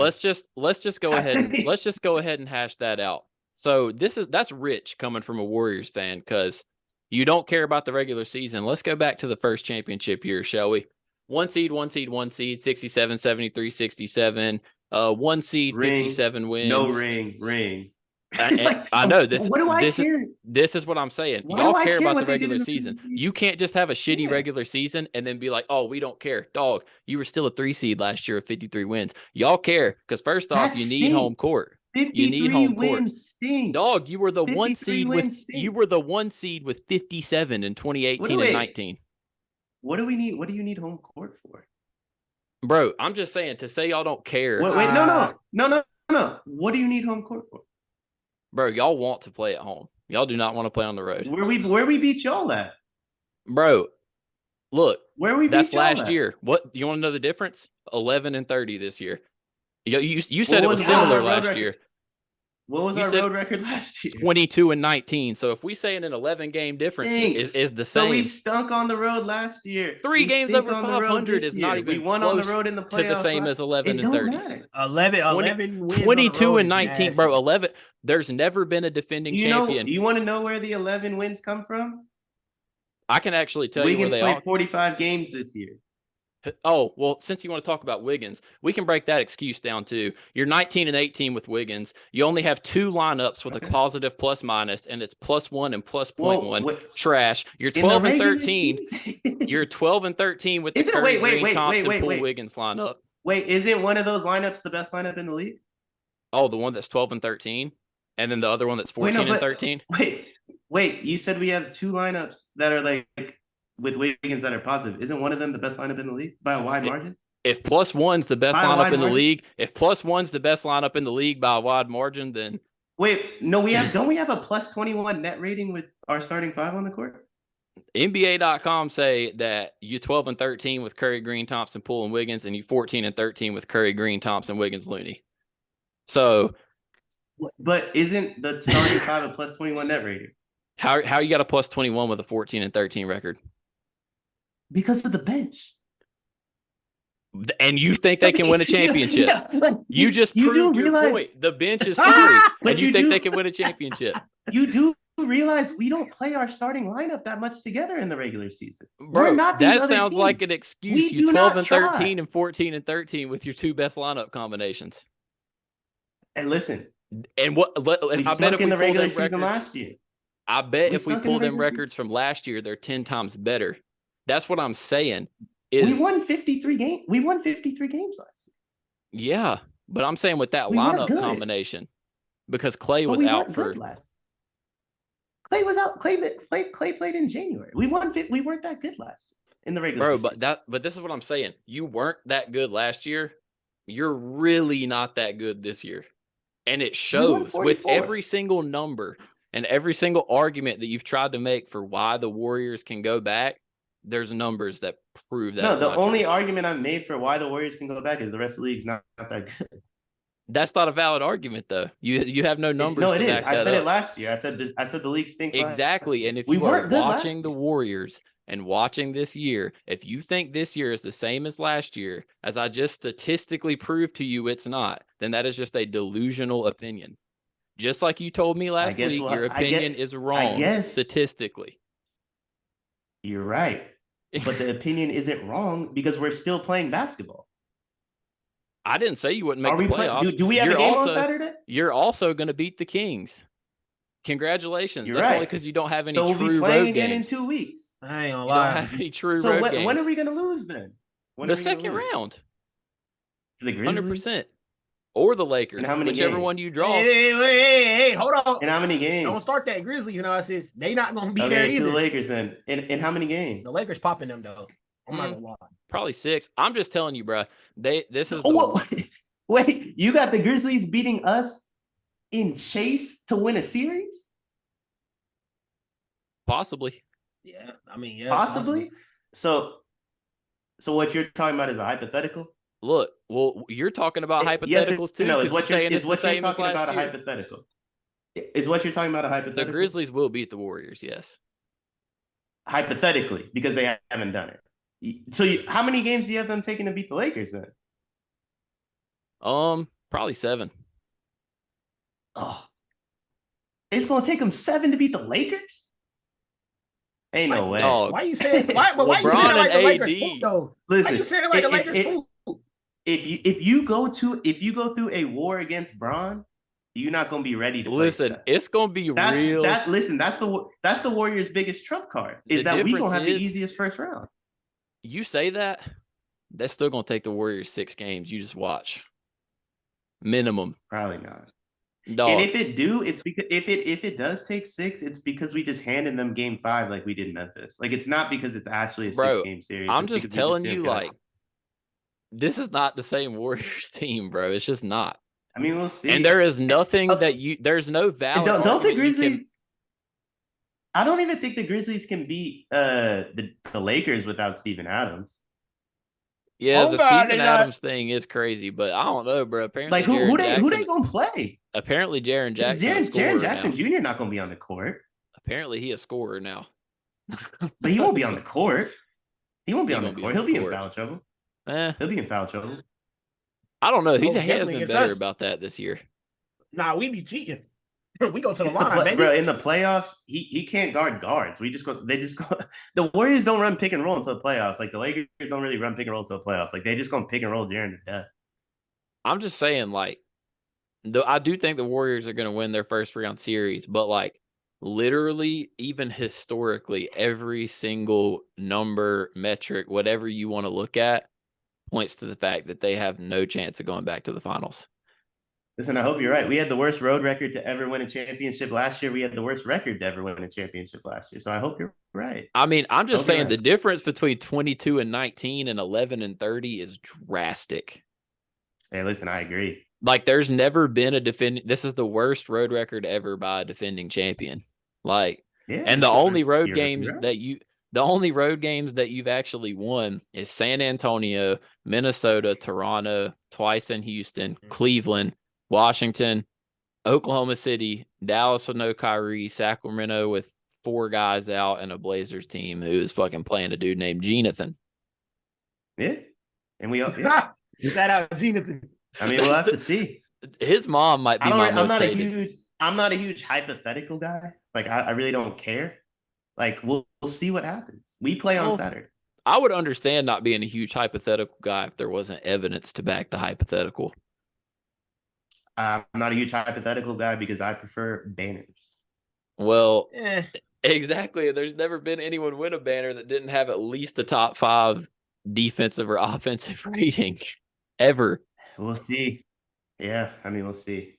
let's just go ahead and hash that out. So that's rich coming from a Warriors fan because you don't care about the regular season. Let's go back to the first championship year, shall we? One seed, 67, 73, 67. One seed, ring, 57 wins. No ring. I know this. What do I care? This is what I'm saying. Why Y'all do I care about what the they did regular in the season. season? You can't just have a shitty regular season and then be like, "Oh, we don't care." Dog, you were still a 3 seed last year with 53 wins. Y'all care because first off, you need home court. 53 You need home court. wins stinks. Dog, you were the 53 one seed with stinks. you were the 1 seed with 57 in 2018 and 19. What do we need? What do you need home court for? Bro, I'm just saying to say y'all don't care. Wait, no. What do you need home court for? Bro, y'all want to play at home. Y'all do not want to play on the road. Where we beat y'all at? Bro, look. Where we beat that's y'all last at? year. What you want to know the difference? 11 and 30 this year. You said it was similar last year. What was our road record last year? 22 and 19. So if we say an 11-game difference is the same. So we stunk on the road last year. 3 games over 500 is not even we won close on the road in the playoffs. To the same as 11 and 30. Matter. 11 wins 22 and 19, bro. 11. There's never been a defending champion. You want to know where the 11 wins come from? I can actually tell you where they are. Wiggins played 45 games this year. Oh, well, since you want to talk about Wiggins, we can break that excuse down too. You're 19 and 18 with Wiggins. You only have 2 lineups with a positive plus minus, and it's +1 and +0.1. Trash. You're 12 and 13. You're 12 and 13 with the Curry, Green, Thompson, Poole, Wiggins lineup. Wait, isn't one of those lineups the best lineup in the league? Oh, the one that's 12 and 13? And then the other one that's 14 and 13? Wait, you said we have 2 lineups that are like with Wiggins that are positive. Isn't one of them the best lineup in the league by a wide margin? If +1's the best lineup in the league, if +1's the best lineup in the league by a wide margin, then wait, no, don't we have a +21 net rating with our starting 5 on the court? NBA.com say that you 12 and 13 with Curry, Green, Thompson, Poole, and Wiggins, and you 14 and 13 with Curry, Green, Thompson, Wiggins, Looney. So, but isn't the starting 5 a +21 net rating? How you got a +21 with a 14 and 13 record? Because of the bench. And you think they can win a championship? You just proved your point. The bench is sorry, and you think they can win a championship? You do realize we don't play our starting lineup that much together in the regular season. Bro, that sounds like an excuse. You 12 and 13 and 14 and 13 with your 2 best lineup combinations. And listen, and what? I bet if in the regular season last year. I bet if we pull them records from last year, they're 10 times better. That's what I'm saying. We won 53 games. We won 53 games last year. Yeah, but I'm saying with that lineup combination, because Clay was out for last. Clay was out. Clay played in January. We weren't that good last year in the regular season. But this is what I'm saying. You weren't that good last year. You're really not that good this year, and it shows with every single number and every single argument that you've tried to make for why the Warriors can go back. There's numbers that prove that. No, the only argument I've made for why the Warriors can go back is the rest of the league's not that good. That's not a valid argument, though. You have no numbers. No, it is. I said it last year. I said the league stinks. Exactly. And if you are watching the Warriors and watching this year, if you think this year is the same as last year, as I just statistically proved to you it's not, then that is just a delusional opinion. Just like you told me last week, your opinion is wrong statistically. You're right. But the opinion isn't wrong because we're still playing basketball. I didn't say you wouldn't make the playoffs. Do we have a game on Saturday? You're also going to beat the Kings. Congratulations. You're That's right. only because you don't have any true road games. We'll be playing again in 2 weeks. I ain't gonna lie. You don't have any true road games. When are we going to lose then? The second round. To the Grizzlies? 100%. Or the Lakers. And how many whichever games? one you draw. Hey, hold on. In how many games? Don't start that Grizzlies analysis. They not going to be there either. The Lakers then. In how many games? The Lakers popping them, though. I'm not going to lie. Probably 6. I'm just telling you, bro. Wait, you got the Grizzlies beating us in chase to win a series? Possibly. Yeah, I mean, yeah. Possibly? So what you're talking about is a hypothetical? Look, well, you're talking about hypotheticals too. No, is what you're talking about a hypothetical? Is what you're talking about a hypothetical? The Grizzlies will beat the Warriors, yes. Hypothetically, because they haven't done it. So how many games do you have them taking to beat the Lakers then? Probably 7. Oh, it's gonna take them 7 to beat the Lakers. Ain't no way. Dog. Why you saying why? But why you LeBron saying it like the and Lakers AD. poop though? Listen, Why you saying it like the Lakers poop? if you go through a war against Bron, you're not gonna be ready to Listen, play it's gonna be that's real. that's the Warriors' biggest trump card is The that we gonna difference have the is- easiest first round. You say that, that's still gonna take the Warriors 6 games. You just watch. Minimum. Probably not. Dog. And if it do, it's because if it does take 6, it's because we just handed them game 5 like we did Memphis. Like it's not because it's actually a 6-game series. I'm it's just because we telling didn't you, feel like, this is not the same Warriors team, bro. It's just not. I mean, we'll see. And there is nothing there's no valid. Don't the Grizzlies? I don't even think the Grizzlies can beat the Lakers without Steven Adams. Yeah, the Steven Adams thing is crazy, but I don't know, bro. Apparently, like who they gonna play? Apparently, Jaren Jackson. Jaren Jackson Jr. not gonna be on the court. Apparently, he a scorer now. But he won't be on the court. He won't be on the court. He'll be in foul trouble. He'll be in foul trouble. I don't know. He has been better about that this year. Nah, we be cheating. We go to the line, baby. Bro, in the playoffs, he can't guard guards. They just go. The Warriors don't run pick and roll until the playoffs. Like the Lakers don't really run pick and roll until the playoffs. Like they just gonna pick and roll Jaren to death. I'm just saying, like, I do think the Warriors are gonna win their first round series, but like literally, even historically, every single number, metric, whatever you want to look at, points to the fact that they have no chance of going back to the finals. Listen, I hope you're right. We had the worst road record to ever win a championship last year. We had the worst record to ever win a championship last year. So I hope you're right. I mean, I'm just saying the difference between 22-19 and 11-30 is drastic. Hey, listen, I agree. Like, there's never been this is the worst road record ever by a defending champion. Like, yeah, and the only road games that you've actually won is San Antonio, Minnesota, Toronto, twice in Houston, Cleveland, Washington, Oklahoma City, Dallas with no Kyrie, Sacramento with 4 guys out, and a Blazers team who is fucking playing a dude named Jonathan. Yeah. And we all shout out Jonathan. I mean, we'll have to see. His mom might be I'm not a huge hypothetical guy. Like I really don't care. Like we'll see what happens. We play on Saturday. I would understand not being a huge hypothetical guy if there wasn't evidence to back the hypothetical. I'm not a huge hypothetical guy because I prefer banners. Well, exactly. There's never been anyone win a banner that didn't have at least a top 5 defensive or offensive rating ever. We'll see. Yeah, I mean, we'll see.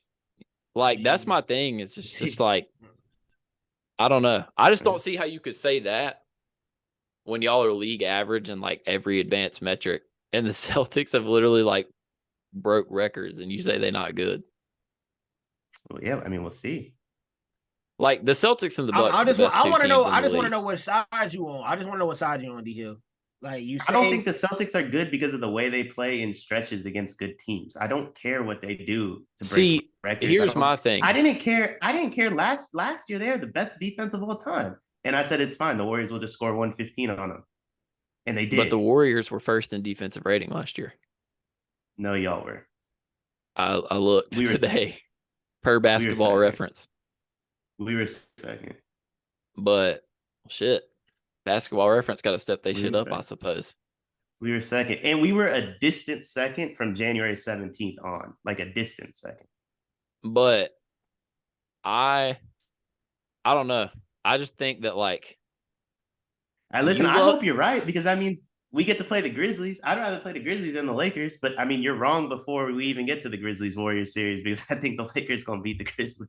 Like, that's my thing. It's just like, I don't know. I just don't see how you could say that when y'all are league average in like every advanced metric, and the Celtics have literally like broke records, and you say they're not good. Well, yeah, I mean, we'll see. Like the Celtics and the Bucks. I want to know. I just want to know what side you on. I just want to know what side you on, D Hill. Like you say, I don't think the Celtics are good because of the way they play in stretches against good teams. I don't care what they do to break records. Here's my thing. I didn't care last year. They are the best defense of all time. And I said it's fine. The Warriors will just score 115 on them. And they did. But the Warriors were first in defensive rating last year. No, y'all were. I looked today per Basketball Reference. We were second. But shit. Basketball Reference got to step they shit up, I suppose. We were second. And we were a distant second from January 17th on. Like a distant second. But I don't know. I just think that like I hope you're right, because that means we get to play the Grizzlies. I'd rather play the Grizzlies than the Lakers, but I mean you're wrong before we even get to the Grizzlies Warriors series, because I think the Lakers gonna beat the Grizzlies.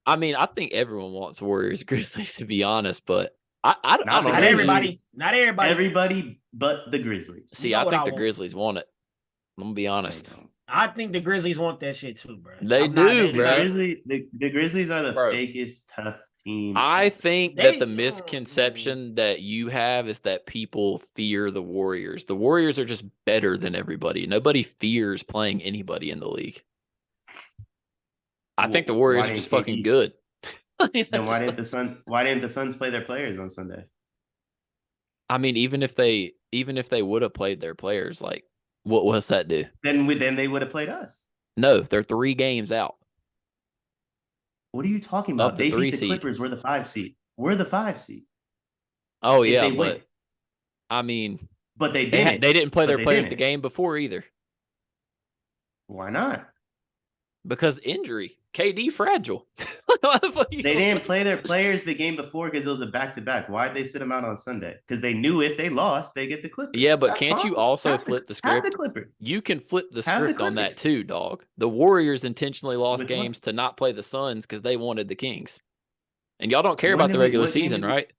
I mean, I think everyone wants Warriors Grizzlies, to be honest, but not everybody. Everybody but the Grizzlies. See, I think the Grizzlies want it. I'm gonna be honest. I think the Grizzlies want that shit too, bro. They do, bro. The Grizzlies are the fakest tough team. I think that the misconception that you have is that people fear the Warriors. The Warriors are just better than everybody. Nobody fears playing anybody in the league. I think the Warriors are just fucking good. Then why didn't the Suns play their players on Sunday? I mean, even if they would have played their players, like What's that do? Then they would have played us. No, they're 3 games out. What are you talking about? The They beat the seed. Clippers. We're the 5 seed. We're the 5 seed. Oh, if yeah, they but win. I mean, but they didn't. They didn't play their players the game before either. Why not? Because injury. KD fragile. They didn't play their players the game before because it was a back-to-back. Why'd they sit them out on Sunday? Because they knew if they lost, they get the Clippers. Yeah, but can't you also flip the script? Have the Clippers. You can flip the script on that too, dog. The Warriors intentionally lost games to not play the Suns because they wanted the Kings. And y'all don't care about the regular season, right?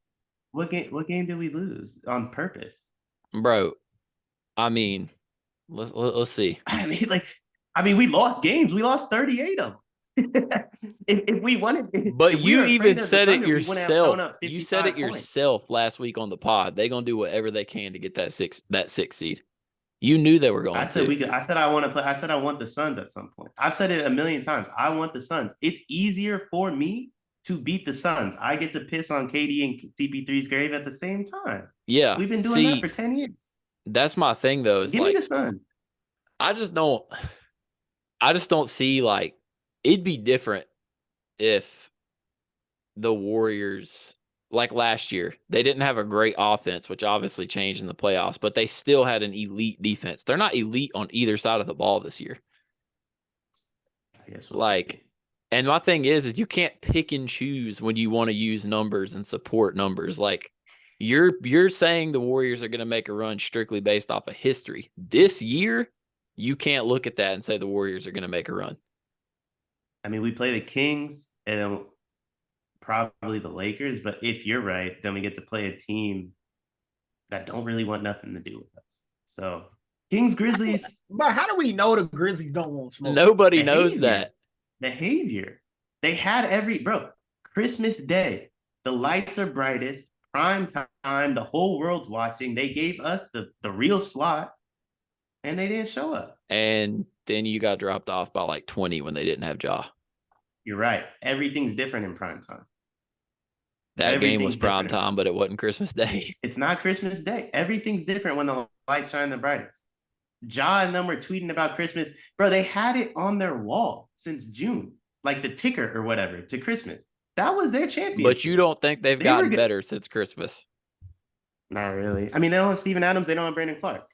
What game did we lose on purpose? Bro, I mean, let's see. I mean, we lost games. We lost 38 of them. if we wanted, but you even said it yourself. You said it yourself last week on the pod. They're gonna do whatever they can to get that six seed. You knew they were going. I said I want to play. I said I want the Suns at some point. I've said it a million times. I want the Suns. It's easier for me to beat the Suns. I get to piss on KD and CP3's grave at the same time. Yeah, we've been doing that for 10 years. That's my thing, though. Give me the Suns. I just don't see, like, it'd be different if the Warriors, like last year, they didn't have a great offense, which obviously changed in the playoffs, but they still had an elite defense. They're not elite on either side of the ball this year. I guess and my thing is you can't pick and choose when you want to use numbers and support numbers. Like, you're saying the Warriors are going to make a run strictly based off of history. This year, you can't look at that and say the Warriors are going to make a run. I mean, we play the Kings and then probably the Lakers, but if you're right, then we get to play a team that don't really want nothing to do with us. So, Kings, Grizzlies. But how do we know the Grizzlies don't want smoke? Nobody knows that. Behavior. They had Christmas Day. The lights are brightest, prime time, the whole world's watching. They gave us the real slot, and they didn't show up. And then you got dropped off by like 20 when they didn't have Ja. You're right. Everything's different in prime time. That game was prime time, but it wasn't Christmas Day. It's not Christmas Day. Everything's different when the lights shine the brightest. Ja and them were tweeting about Christmas. Bro, they had it on their wall since June, like the ticker or whatever, to Christmas. That was their championship. But you don't think they've gotten better since Christmas? Not really. I mean, they don't have Steven Adams. They don't have Brandon Clark.